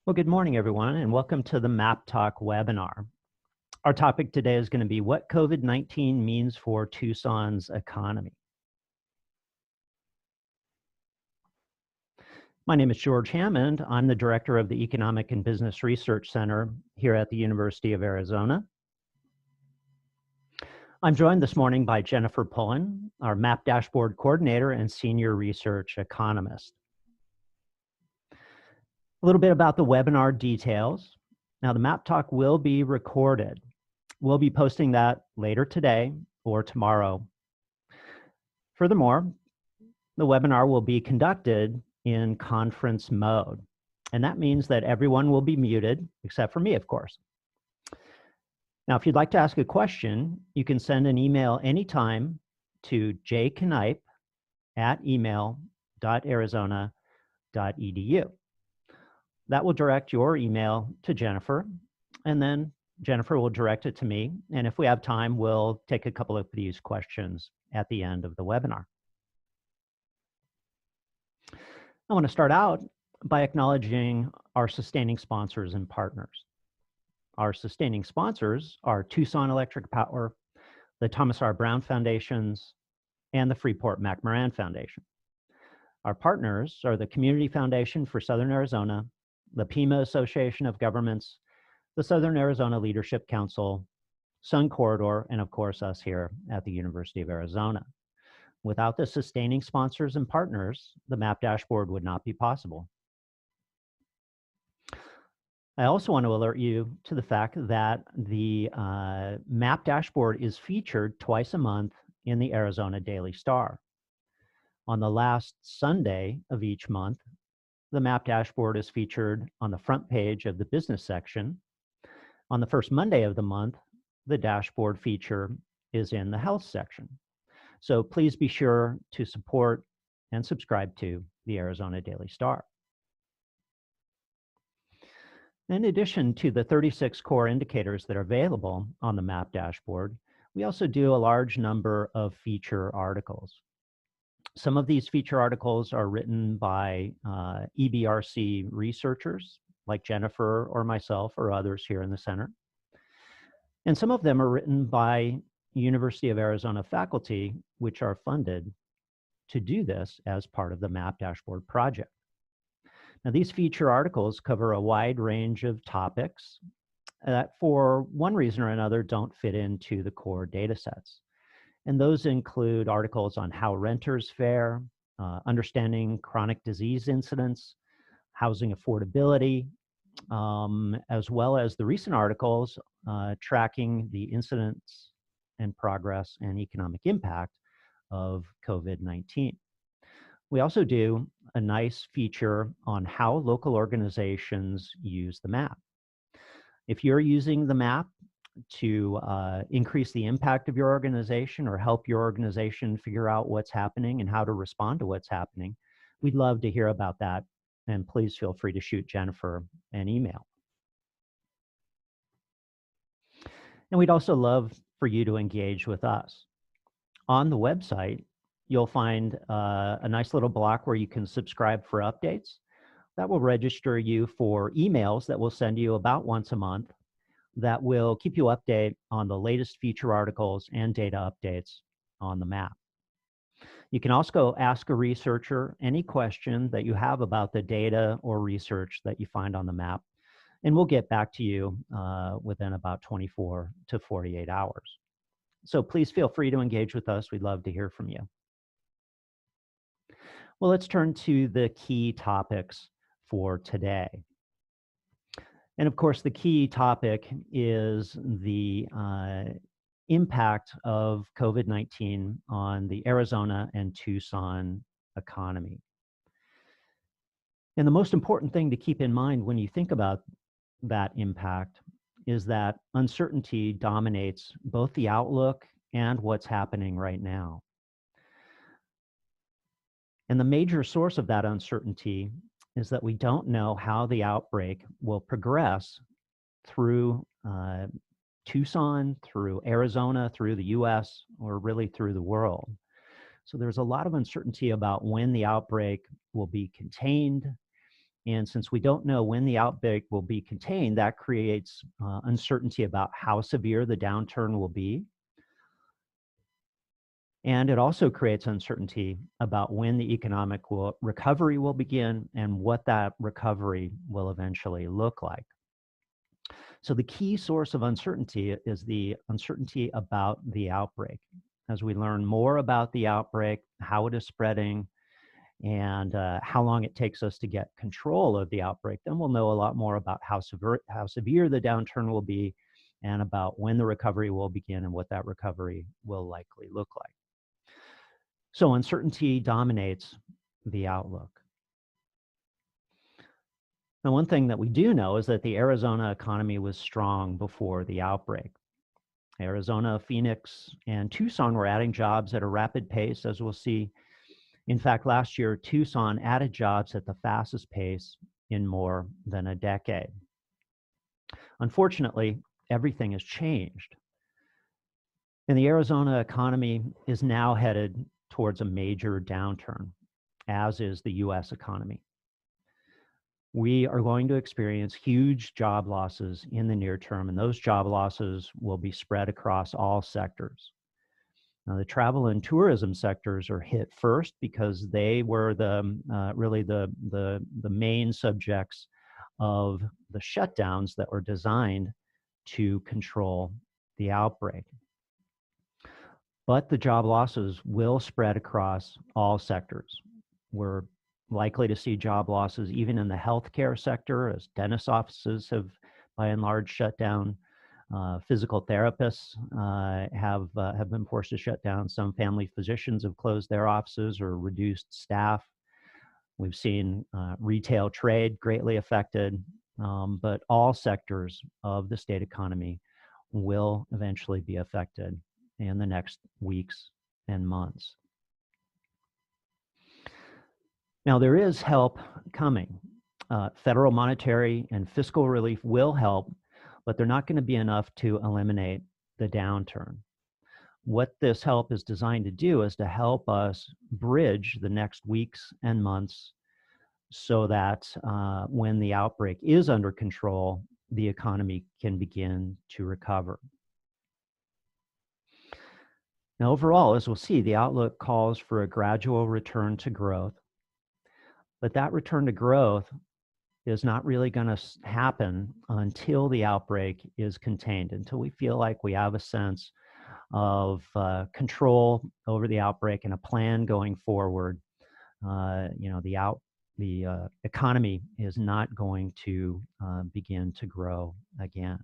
Well, good morning, everyone, and welcome to the Map Talk webinar. Our topic today is going to be what COVID-19 means for Tucson's economy. My name is George Hammond. I'm the director of the Economic and Business Research Center here at the University of Arizona. I'm joined this morning by Jennifer Pullen, our Map Dashboard Coordinator and Senior Research Economist. A little bit about the webinar details. Now, the Map Talk will be recorded. We'll be posting that later today or tomorrow. Furthermore, the webinar will be conducted in conference mode, and that means that everyone will be muted, except for me, of course. Now, if you'd like to ask a question, you can send an email anytime to jknipe@email.arizona.edu. That will direct your email to Jennifer, and then Jennifer will direct it to me. And if we have time, we'll take a couple of these questions at the end of the webinar. I want to start out by acknowledging our sustaining sponsors and partners. Our sustaining sponsors are Tucson Electric Power, the Thomas R. Brown Foundations, and the Freeport-McMoran Foundation. Our partners are the Community Foundation for Southern Arizona, the Pima Association of Governments, the Southern Arizona Leadership Council, Sun Corridor, and of course us here at the University of Arizona. Without the sustaining sponsors and partners, the Map Dashboard would not be possible. I also want to alert you to the fact that the Map Dashboard is featured twice a month in the Arizona Daily Star. On the last Sunday of each month, the Map Dashboard is featured on the front page of the business section. On the first Monday of the month, the dashboard feature is in the health section. So please be sure to support and subscribe to the Arizona Daily Star. In addition to the 36 core indicators that are available on the Map Dashboard, we also do a large number of feature articles. Some of these feature articles are written by EBRC researchers like Jennifer or myself or others here in the center. And some of them are written by University of Arizona faculty, which are funded to do this as part of the Map Dashboard project. Now, these feature articles cover a wide range of topics that for one reason or another don't fit into the core data sets. And those include articles on how renters fare, understanding chronic disease incidents, housing affordability, as well as the recent articles tracking the incidence and progress and economic impact of COVID-19. We also do a nice feature on how local organizations use the map. If you're using the map to increase the impact of your organization or help your organization figure out what's happening and how to respond to what's happening, we'd love to hear about that. And please feel free to shoot Jennifer an email. And we'd also love for you to engage with us. On the website, you'll find a nice little block where you can subscribe for updates. That will register you for emails that we'll send you about once a month that will keep you updated on the latest feature articles and data updates on the map. You can also ask a researcher any question that you have about the data or research that you find on the map, and we'll get back to you within about 24 to 48 hours. So please feel free to engage with us. We'd love to hear from you. Well, let's turn to the key topics for today. And of course, the key topic is the impact of COVID-19 on the Arizona and Tucson economy. And the most important thing to keep in mind when you think about that impact is that uncertainty dominates both the outlook and what's happening right now. And the major source of that uncertainty is that we don't know how the outbreak will progress through Tucson, through Arizona, through the US, or really through the world. So there's a lot of uncertainty about when the outbreak will be contained, And since we don't know when the outbreak will be contained, that creates uncertainty about how severe the downturn will be. And it also creates uncertainty about when the economic recovery will begin and what that recovery will eventually look like. So the key source of uncertainty is the uncertainty about the outbreak. As we learn more about the outbreak, how it is spreading, and how long it takes us to get control of the outbreak, then we'll know a lot more about how severe the downturn will be and about when the recovery will begin and what that recovery will likely look like. So uncertainty dominates the outlook. Now, one thing that we do know is that the Arizona economy was strong before the outbreak. Arizona, Phoenix, and Tucson were adding jobs at a rapid pace, as we'll see. In fact, last year, Tucson added jobs at the fastest pace in more than a decade. Unfortunately, everything has changed. And the Arizona economy is now headed towards a major downturn, as is the US economy. We are going to experience huge job losses in the near term, and those job losses will be spread across all sectors. Now, the travel and tourism sectors are hit first because they were really the main subjects of the shutdowns that were designed to control the outbreak. But the job losses will spread across all sectors. We're likely to see job losses even in the healthcare sector, as dentist offices have by and large shut down. Physical therapists have been forced to shut down. Some family physicians have closed their offices or reduced staff. We've seen retail trade greatly affected, but all sectors of the state economy will eventually be affected in the next weeks and months. Now, there is help coming. Federal monetary and fiscal relief will help, but they're not going to be enough to eliminate the downturn. What this help is designed to do is to help us bridge the next weeks and months so that when the outbreak is under control, the economy can begin to recover. Now, overall, as we'll see, the outlook calls for a gradual return to growth, but that return to growth is not really going to happen until the outbreak is contained, until we feel like we have a sense of control over the outbreak and a plan going forward. The economy is not going to begin to grow again.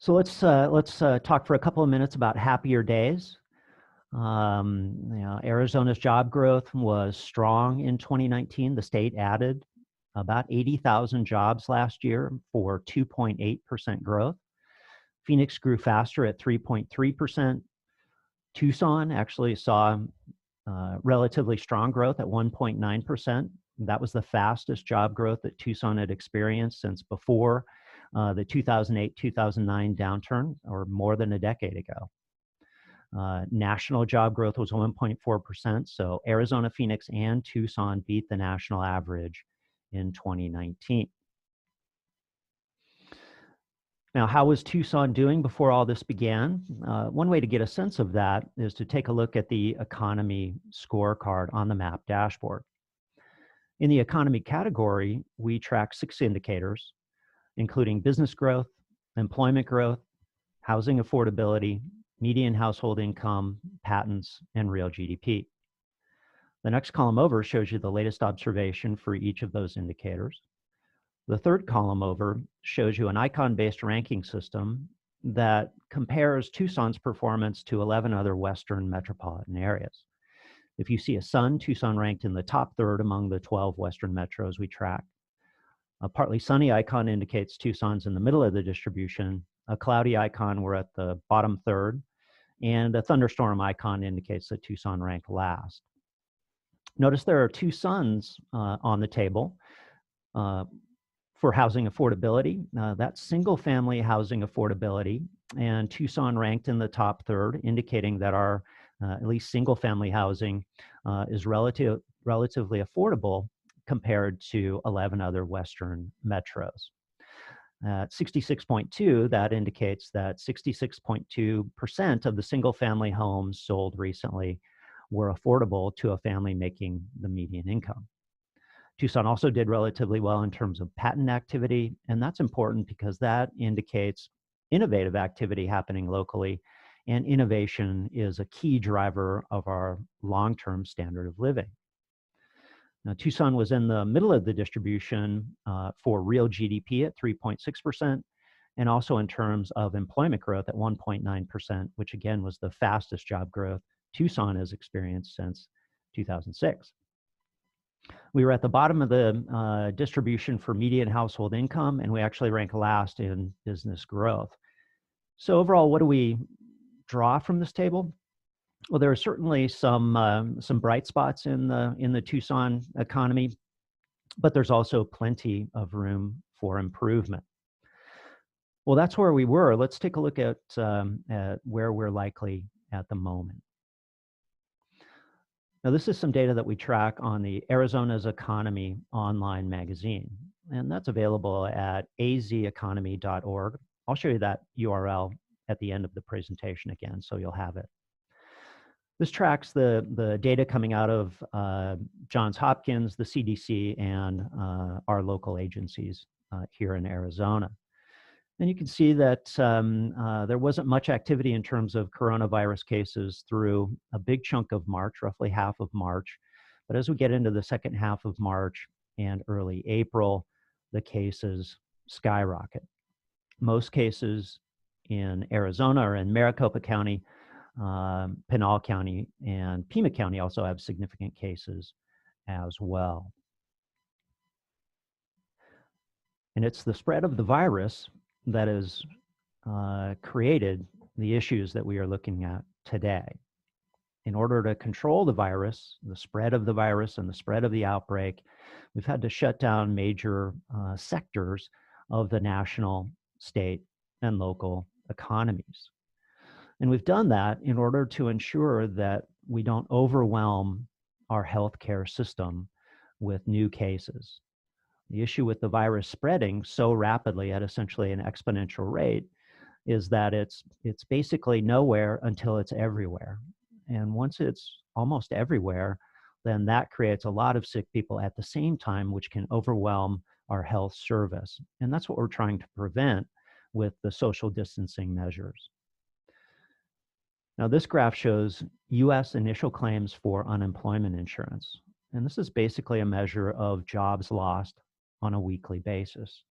So let's talk for a couple of minutes about happier days. Arizona's job growth was strong in 2019. The state added about 80,000 jobs last year for 2.8% growth. Phoenix grew faster at 3.3%. Tucson actually saw relatively strong growth at 1.9%. That was the fastest job growth that Tucson had experienced since before the 2008-2009 downturn, or more than a decade ago. National job growth was 1.4%, so Arizona, Phoenix, and Tucson beat the national average in 2019. Now, how was Tucson doing before all this began? One way to get a sense of that is to take a look at the economy scorecard on the MAP dashboard. In the economy category, we track 6 indicators, including business growth, employment growth, housing affordability, median household income, patents, and real GDP. The next column over shows you the latest observation for each of those indicators. The third column over shows you an icon-based ranking system that compares Tucson's performance to 11 other Western metropolitan areas. If you see a sun, Tucson ranked in the top third among the 12 Western metros we track. A partly sunny icon indicates Tucson's in the middle of the distribution. A cloudy icon, we're at the bottom third. And a thunderstorm icon indicates that Tucson ranked last. Notice there are 2 suns on the table. For housing affordability, that's single-family housing affordability, and Tucson ranked in the top third, indicating that our at least single-family housing, is relatively affordable compared to 11 other Western metros. At 66.2, that indicates that 66.2% of the single-family homes sold recently were affordable to a family making the median income. Tucson also did relatively well in terms of patent activity, and that's important because that indicates innovative activity happening locally, and innovation is a key driver of our long-term standard of living. Now, Tucson was in the middle of the distribution for real GDP at 3.6%, and also in terms of employment growth at 1.9%, which again was the fastest job growth Tucson has experienced since 2006. We were at the bottom of the distribution for median household income, and we actually rank last in business growth. So overall, what do we draw from this table? Well, there are certainly some bright spots in the Tucson economy, but there's also plenty of room for improvement. Well, that's where we were. Let's take a look at where we're likely at the moment. Now, this is some data that we track on the Arizona's Economy online magazine, and that's available at azeconomy.org. I'll show you that URL at the end of the presentation again, so you'll have it. This tracks the data coming out of Johns Hopkins, the CDC, and our local agencies here in Arizona. And you can see that there wasn't much activity in terms of coronavirus cases through a big chunk of March, roughly half of March. But as we get into the second half of March and early April, the cases skyrocket. Most cases in Arizona are in Maricopa County. Pinal County and Pima County also have significant cases as well. And it's the spread of the virus that has created the issues that we are looking at today. In order to control the virus, the spread of the virus and the spread of the outbreak, we've had to shut down major sectors of the national, state, and local economies. And we've done that in order to ensure that we don't overwhelm our healthcare system with new cases. The issue with the virus spreading so rapidly at essentially an exponential rate is that it's basically nowhere until it's everywhere. And once it's almost everywhere, then that creates a lot of sick people at the same time, which can overwhelm our health service. And that's what we're trying to prevent with the social distancing measures. Now, this graph shows U.S. initial claims for unemployment insurance. And this is basically a measure of jobs lost on a weekly basis.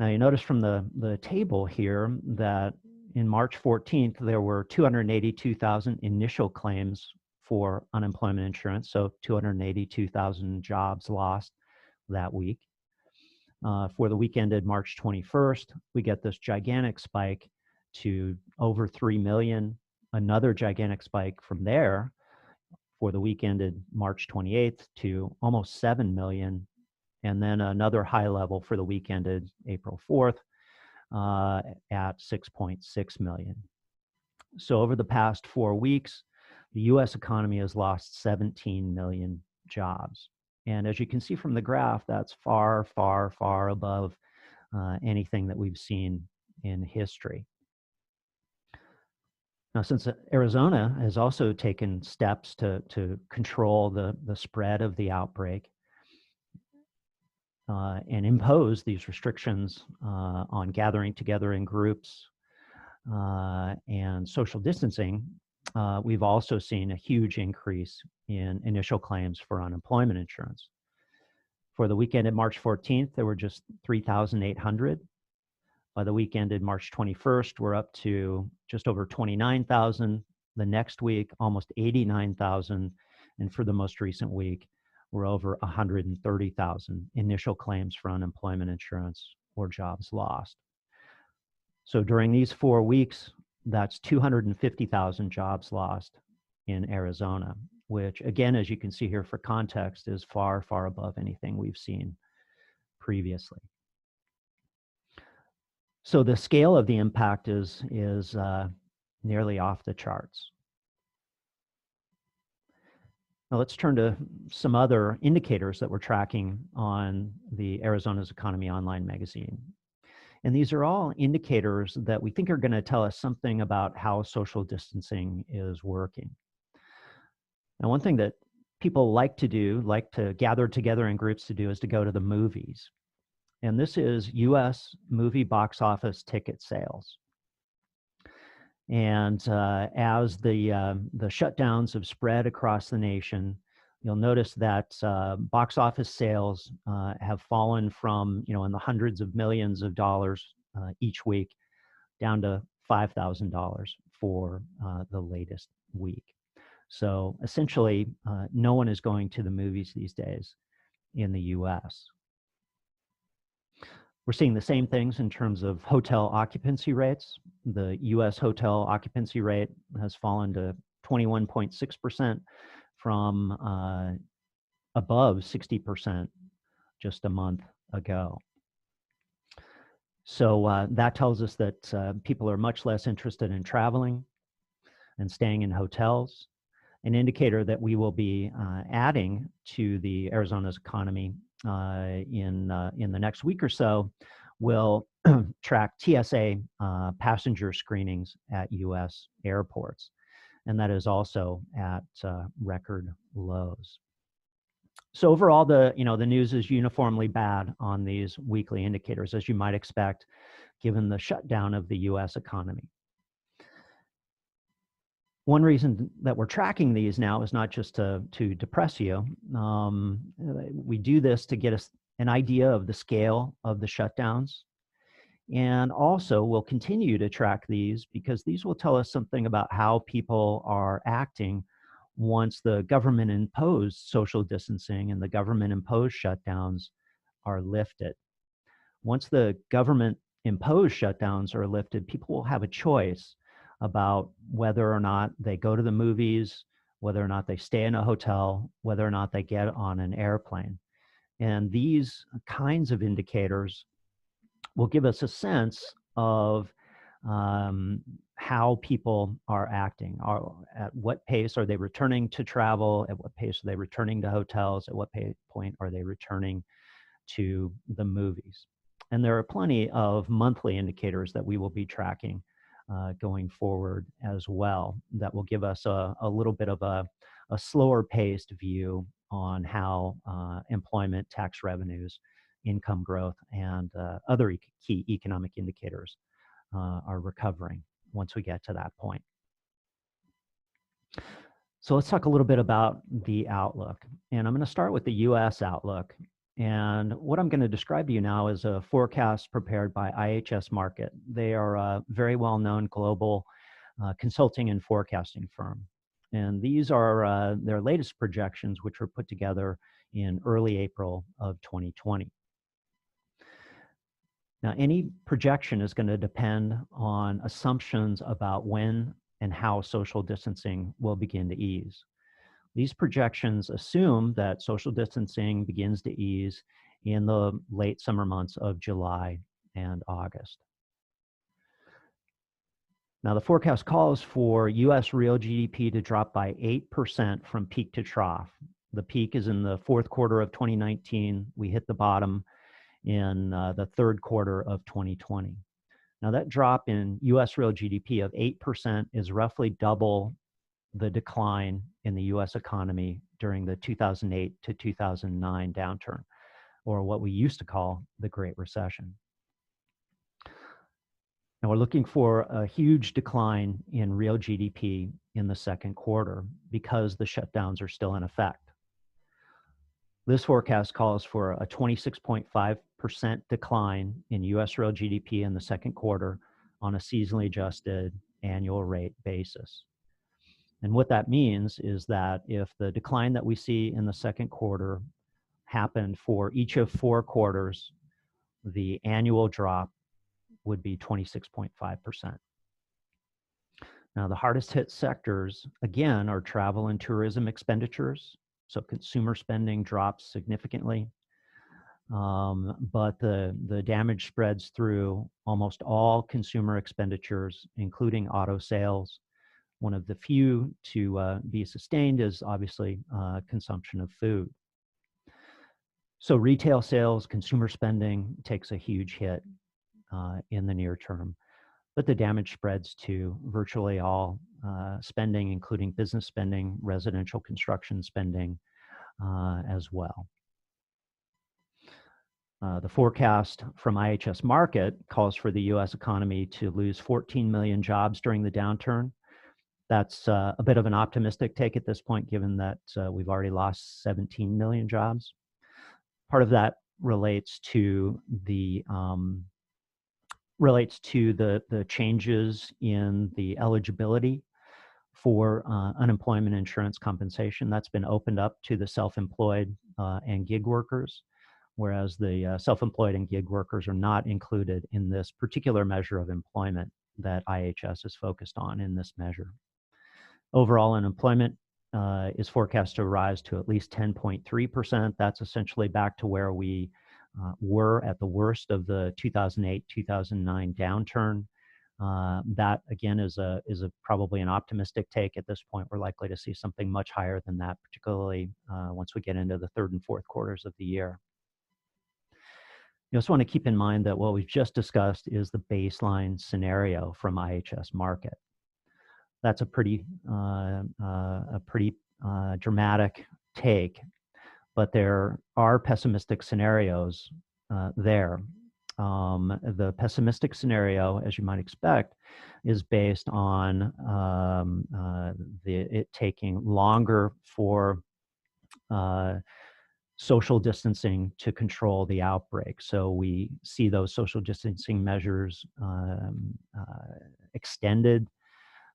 Now, you notice from the table here that in March 14th, there were 282,000 initial claims for unemployment insurance, so 282,000 jobs lost that week. For the week ended March 21st, we get this gigantic spike to over 3 million, another gigantic spike from there for the week ended March 28th to almost 7 million, and then another high level for the week ended April 4th at 6.6 million. So over the past 4 weeks, the US economy has lost 17 million jobs. And as you can see from the graph, that's far, far, far above anything that we've seen in history. Now, since Arizona has also taken steps to control the spread of the outbreak and impose these restrictions on gathering together in groups and social distancing, we've also seen a huge increase in initial claims for unemployment insurance. For the week ended March 14th, there were just 3,800. By the week ended March 21st, we're up to just over 29,000. The next week, almost 89,000. And for the most recent week, we're over 130,000 initial claims for unemployment insurance or jobs lost. So during these 4 weeks, that's 250,000 jobs lost in Arizona, which again, as you can see here for context, is far, far above anything we've seen previously. So the scale of the impact is nearly off the charts. Now let's turn to some other indicators that we're tracking on the Arizona's Economy Online magazine. And these are all indicators that we think are going to tell us something about how social distancing is working. Now, one thing that people like to gather together in groups to do, is to go to the movies. And this is US movie box office ticket sales. And as the shutdowns have spread across the nation, you'll notice that box office sales have fallen from, in the hundreds of millions of dollars each week down to $5,000 for the latest week. So essentially, no one is going to the movies these days in the US. We're seeing the same things in terms of hotel occupancy rates. The US hotel occupancy rate has fallen to 21.6% from above 60% just a month ago. So that tells us that people are much less interested in traveling and staying in hotels. An indicator that we will be adding to the Arizona's economy in the next week or so will track TSA passenger screenings at U.S. airports, and that is also at record lows. So overall, the news is uniformly bad on these weekly indicators, as you might expect, given the shutdown of the U.S. economy. One reason that we're tracking these now is not just to depress you. We do this to get us an idea of the scale of the shutdowns. And also, we'll continue to track these because these will tell us something about how people are acting once the government-imposed social distancing and the government-imposed shutdowns are lifted. Once the government-imposed shutdowns are lifted, people will have a choice about whether or not they go to the movies, whether or not they stay in a hotel, whether or not they get on an airplane. And these kinds of indicators will give us a sense of how people are acting. At what pace are they returning to travel? At what pace are they returning to hotels? At what point are they returning to the movies? And there are plenty of monthly indicators that we will be tracking going forward as well, that will give us a little bit of a slower paced view on how employment, tax revenues, income growth, and other key economic indicators are recovering once we get to that point. So let's talk a little bit about the outlook. And I'm going to start with the US outlook. And what I'm going to describe to you now is a forecast prepared by IHS Markit. They are a very well-known global consulting and forecasting firm. And these are their latest projections, which were put together in early April of 2020. Now, any projection is going to depend on assumptions about when and how social distancing will begin to ease. These projections assume that social distancing begins to ease in the late summer months of July and August. Now, the forecast calls for US real GDP to drop by 8% from peak to trough. The peak is in the fourth quarter of 2019. We hit the bottom in the third quarter of 2020. Now, that drop in US real GDP of 8% is roughly double the decline in the US economy during the 2008 to 2009 downturn, or what we used to call the Great Recession. Now, we're looking for a huge decline in real GDP in the second quarter because the shutdowns are still in effect. This forecast calls for a 26.5% decline in US real GDP in the second quarter on a seasonally adjusted annual rate basis. And what that means is that if the decline that we see in the second quarter happened for each of 4 quarters, the annual drop would be 26.5%. Now, the hardest hit sectors, again, are travel and tourism expenditures. So consumer spending drops significantly. But the damage spreads through almost all consumer expenditures, including auto sales, One of the few to be sustained is obviously consumption of food. So retail sales, consumer spending takes a huge hit in the near term, but the damage spreads to virtually all spending, including business spending, residential construction spending as well. The forecast from IHS Markit calls for the US economy to lose 14 million jobs during the downturn. That's a bit of an optimistic take at this point, given that we've already lost 17 million jobs. Part of that relates to the changes in the eligibility for unemployment insurance compensation. That's been opened up to the self-employed and gig workers, whereas the self-employed and gig workers are not included in this particular measure of employment that IHS is focused on in this measure. Overall unemployment is forecast to rise to at least 10.3%. That's essentially back to where we were at the worst of the 2008-2009 downturn. That again is probably an optimistic take at this point. We're likely to see something much higher than that, particularly once we get into the third and fourth quarters of the year. You just want to keep in mind that what we've just discussed is the baseline scenario from IHS Markit. That's a pretty dramatic take, but there are pessimistic scenarios there. The pessimistic scenario, as you might expect, is based on it taking longer for social distancing to control the outbreak. So we see those social distancing measures extended,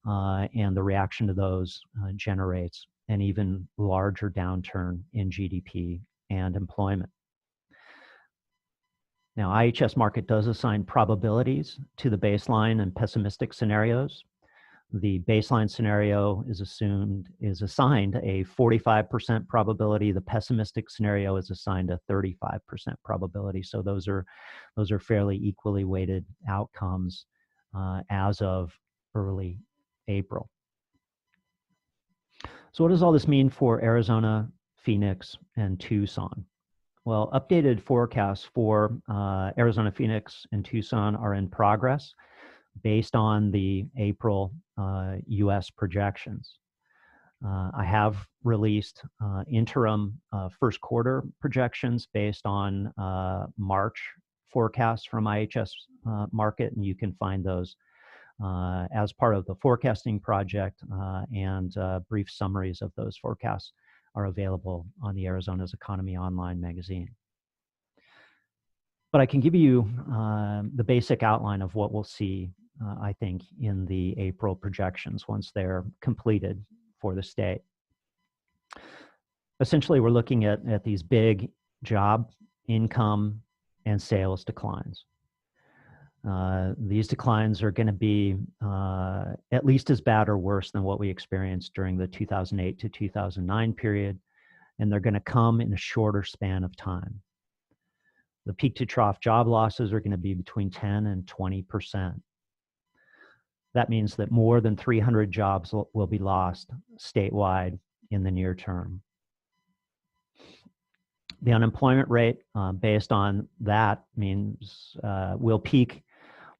and the reaction to those generates an even larger downturn in GDP and employment. Now, IHS Markit does assign probabilities to the baseline and pessimistic scenarios. The baseline scenario is assigned a 45% probability. The pessimistic scenario is assigned a 35% probability. So those are fairly equally weighted outcomes as of early April. So what does all this mean for Arizona, Phoenix, and Tucson? Well, updated forecasts for Arizona, Phoenix, and Tucson are in progress based on the April US projections. I have released interim first quarter projections based on March forecasts from IHS Markit, and you can find those as part of the forecasting project, and brief summaries of those forecasts are available on the Arizona's Economy Online magazine. But I can give you the basic outline of what we'll see, I think, in the April projections once they're completed for the state. Essentially, we're looking at these big job, income, and sales declines. These declines are going to be at least as bad or worse than what we experienced during the 2008 to 2009 period, and they're going to come in a shorter span of time. The peak to trough job losses are going to be between 10 and 20%. That means that more than 300 jobs will be lost statewide in the near term. The unemployment rate based on that means will peak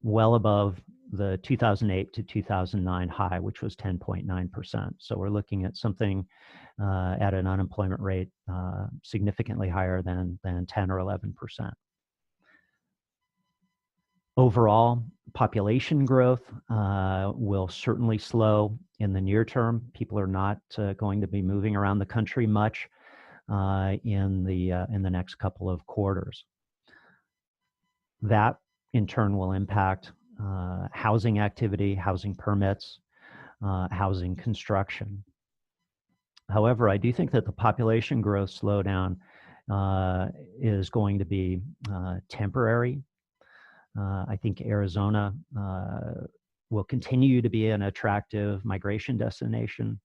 well above the 2008 to 2009 high, which was 10.9%. So we're looking at something at an unemployment rate significantly higher than 10 or 11%. Overall, population growth will certainly slow in the near term. People are not going to be moving around the country much in the next couple of quarters. That in turn will impact housing activity, housing permits, housing construction. However, I do think that the population growth slowdown is going to be temporary. I think Arizona will continue to be an attractive migration destination.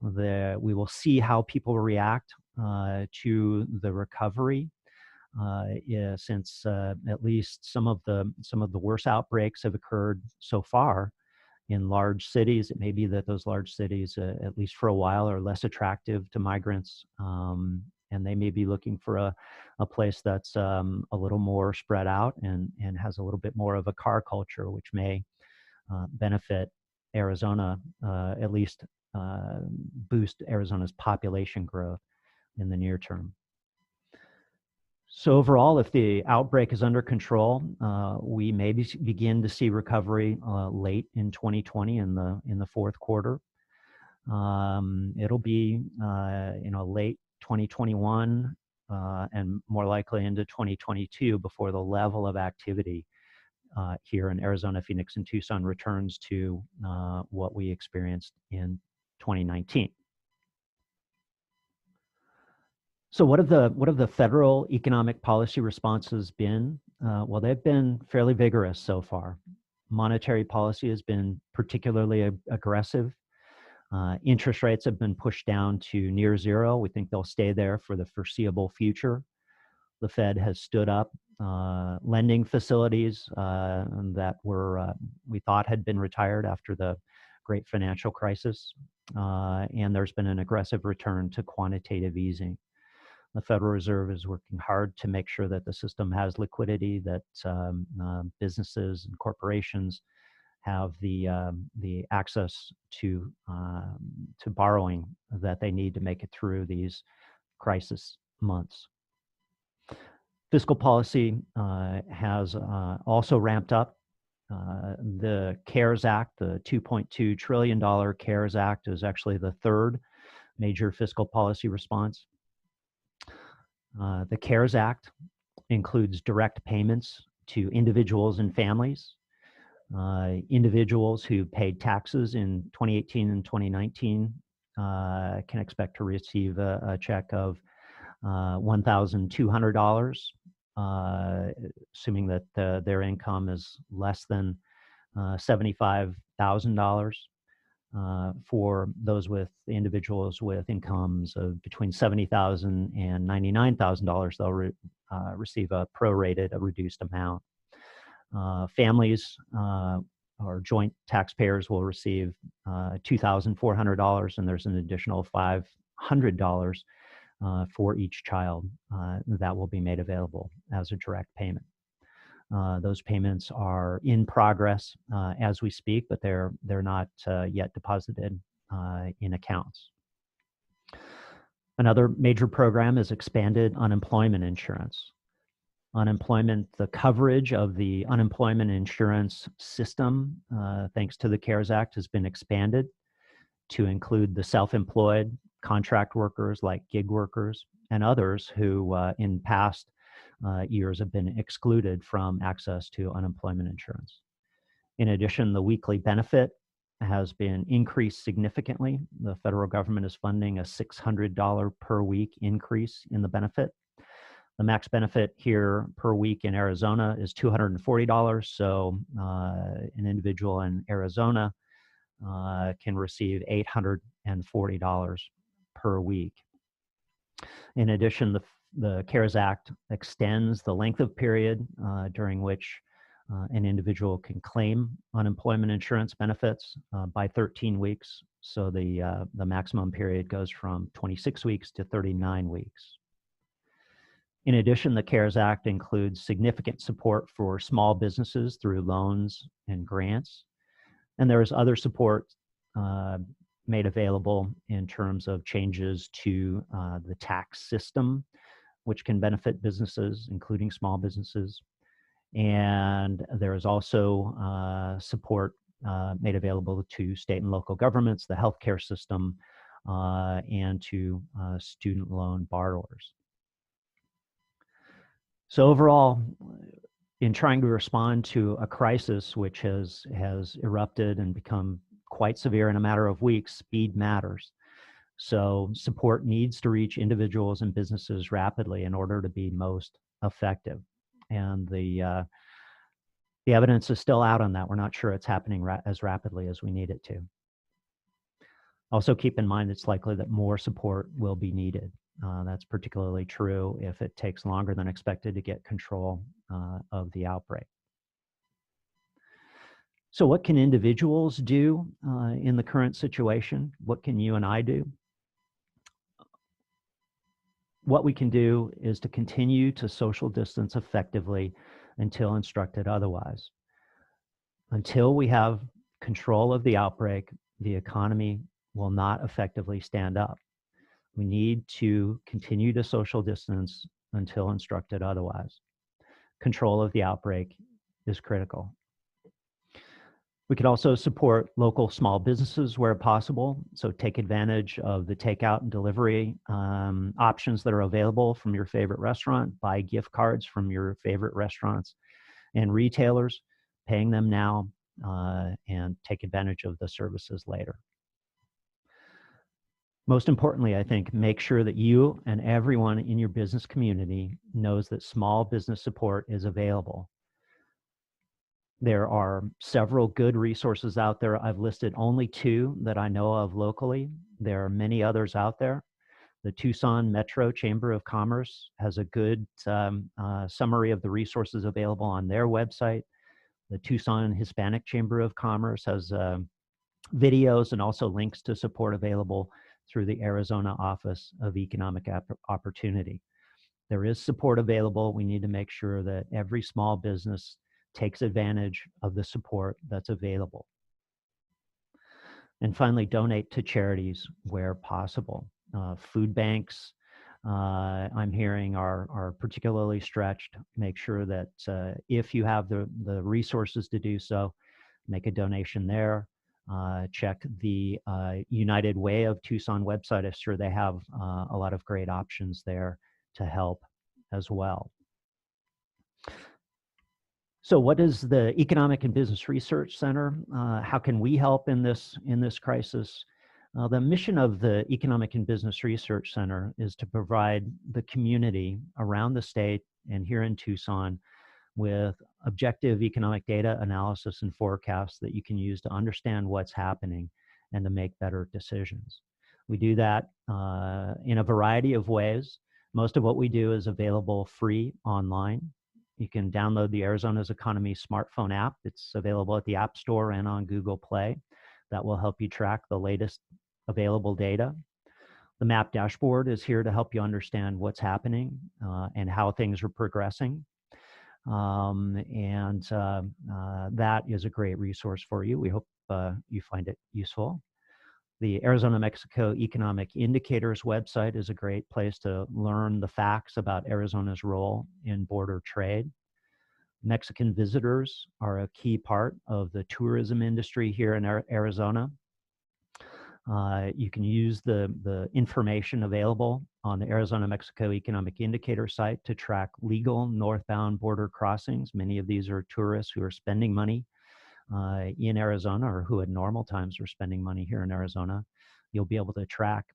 We will see how people react to the recovery, since at least some of the worst outbreaks have occurred so far in large cities. It may be that those large cities, at least for a while, are less attractive to migrants, and they may be looking for a place that's a little more spread out and has a little bit more of a car culture, which may benefit Arizona, at least boost Arizona's population growth in the near term. So overall, if the outbreak is under control, we may begin to see recovery late in 2020 in the fourth quarter. It'll be late 2021 and more likely into 2022 before the level of activity here in Arizona, Phoenix, and Tucson returns to what we experienced in 2019. So what have the federal economic policy responses been? Well, they've been fairly vigorous so far. Monetary policy has been particularly aggressive. Interest rates have been pushed down to near zero. We think they'll stay there for the foreseeable future. The Fed has stood up lending facilities that we thought had been retired after the great financial crisis, and there's been an aggressive return to quantitative easing. The Federal Reserve is working hard to make sure that the system has liquidity, that businesses and corporations have the access to borrowing that they need to make it through these crisis months. Fiscal policy has also ramped up. The CARES Act, the $2.2 trillion CARES Act, is actually the third major fiscal policy response. The CARES Act includes direct payments to individuals and families. Individuals who paid taxes in 2018 and 2019 can expect to receive a check of $1,200, assuming that their income is less than $75,000. For those individuals with incomes of between $70,000 and $99,000, they'll receive a prorated, a reduced amount. Families or joint taxpayers will receive $2,400, and there's an additional $500 for each child that will be made available as a direct payment. Those payments are in progress as we speak, but they're not yet deposited in accounts. Another major program is expanded unemployment insurance. The coverage of the unemployment insurance system, thanks to the CARES Act, has been expanded to include the self-employed, contract workers like gig workers, and others who in past years have been excluded from access to unemployment insurance. In addition, the weekly benefit has been increased significantly. The federal government is funding a $600 per week increase in the benefit. The max benefit here per week in Arizona is $240, so an individual in Arizona can receive $840 per week. In addition, the CARES Act extends the length of period during which an individual can claim unemployment insurance benefits by 13 weeks. So the maximum period goes from 26 weeks to 39 weeks. In addition, the CARES Act includes significant support for small businesses through loans and grants. And there is other support made available in terms of changes to the tax system, which can benefit businesses, including small businesses. And there is also support made available to state and local governments, the healthcare system, and to student loan borrowers. So overall, in trying to respond to a crisis which has erupted and become quite severe in a matter of weeks, speed matters. So support needs to reach individuals and businesses rapidly in order to be most effective. And the evidence is still out on that. We're not sure it's happening as rapidly as we need it to. Also keep in mind it's likely that more support will be needed. That's particularly true if it takes longer than expected to get control of the outbreak. So what can individuals do in the current situation? What can you and I do? What we can do is to continue to social distance effectively until instructed otherwise. Until we have control of the outbreak, the economy will not effectively stand up. We need to continue to social distance until instructed otherwise. Control of the outbreak is critical. We could also support local small businesses where possible. So take advantage of the takeout and delivery options that are available from your favorite restaurant. Buy gift cards from your favorite restaurants and retailers, paying them now, and take advantage of the services later. Most importantly, I think, make sure that you and everyone in your business community knows that small business support is available. There are several good resources out there. I've listed only 2 that I know of locally. There are many others out there. The Tucson Metro Chamber of Commerce has a good summary of the resources available on their website. The Tucson Hispanic Chamber of Commerce has videos and also links to support available through the Arizona Office of Economic Opportunity. There is support available. We need to make sure that every small business takes advantage of the support that's available. And finally, donate to charities where possible. Food banks, I'm hearing, are particularly stretched. Make sure that if you have the resources to do so, make a donation there. Check the United Way of Tucson website. I'm sure they have a lot of great options there to help as well. So what is the Economic and Business Research Center? How can we help in this crisis? The mission of the Economic and Business Research Center is to provide the community around the state and here in Tucson with objective economic data analysis and forecasts that you can use to understand what's happening and to make better decisions. We do that in a variety of ways. Most of what we do is available free online. You can download the Arizona's Economy smartphone app. It's available at the App Store and on Google Play. That will help you track the latest available data. The map dashboard is here to help you understand what's happening and how things are progressing. That is a great resource for you. We hope you find it useful. The Arizona-Mexico Economic Indicators website is a great place to learn the facts about Arizona's role in border trade. Mexican visitors are a key part of the tourism industry here in Arizona. You can use the information available on the Arizona-Mexico Economic Indicator site to track legal northbound border crossings. Many of these are tourists who are spending money in Arizona, or who at normal times are spending money here in Arizona. You'll be able to track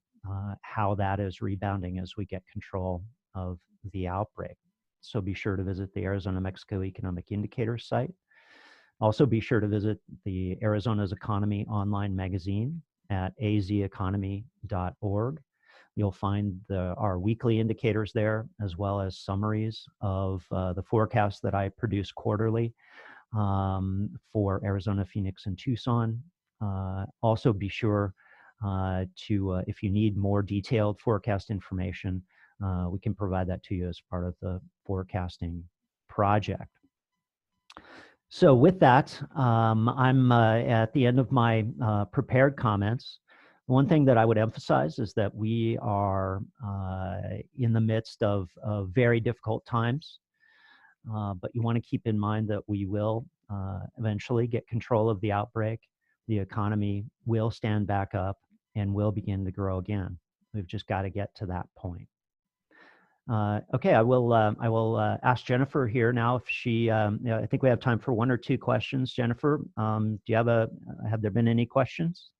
how that is rebounding as we get control of the outbreak. So be sure to visit the Arizona-Mexico Economic Indicator site. Also be sure to visit the Arizona's Economy online magazine at azeconomy.org. You'll find our weekly indicators there, as well as summaries of the forecasts that I produce quarterly for Arizona, Phoenix, and Tucson. Also be sure to, if you need more detailed forecast information, we can provide that to you as part of the forecasting project. So with that, I'm at the end of my prepared comments. One thing that I would emphasize is that we are in the midst of very difficult times. But you want to keep in mind that we will eventually get control of the outbreak. The economy will stand back up and will begin to grow again. We've just got to get to that point. Okay, I will ask Jennifer here now if she. I think we have time for 1 or 2 questions. Jennifer, do you have there been any questions?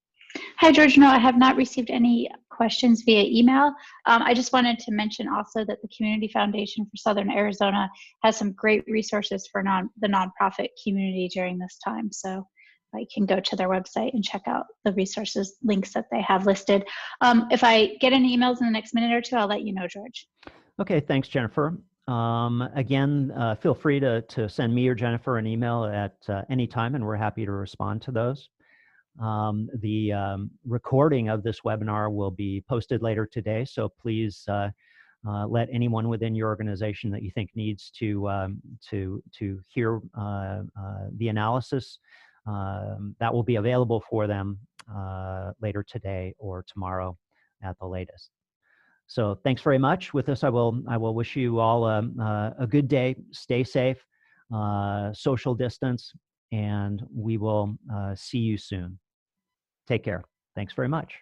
Hi, George. No, I have not received any questions via email. I just wanted to mention also that the Community Foundation for Southern Arizona has some great resources for the nonprofit community during this time. So you can go to their website and check out the resources links that they have listed. If I get any emails in the next minute or 2, I'll let you know, George. Okay, thanks, Jennifer. Again, feel free to send me or Jennifer an email at any time, and we're happy to respond to those. The recording of this webinar will be posted later today, so please let anyone within your organization that you think needs to hear the analysis that will be available for them later today or tomorrow at the latest. So thanks very much. With this, I will wish you all a good day. Stay safe, social distance, and we will see you soon. Take care. Thanks very much.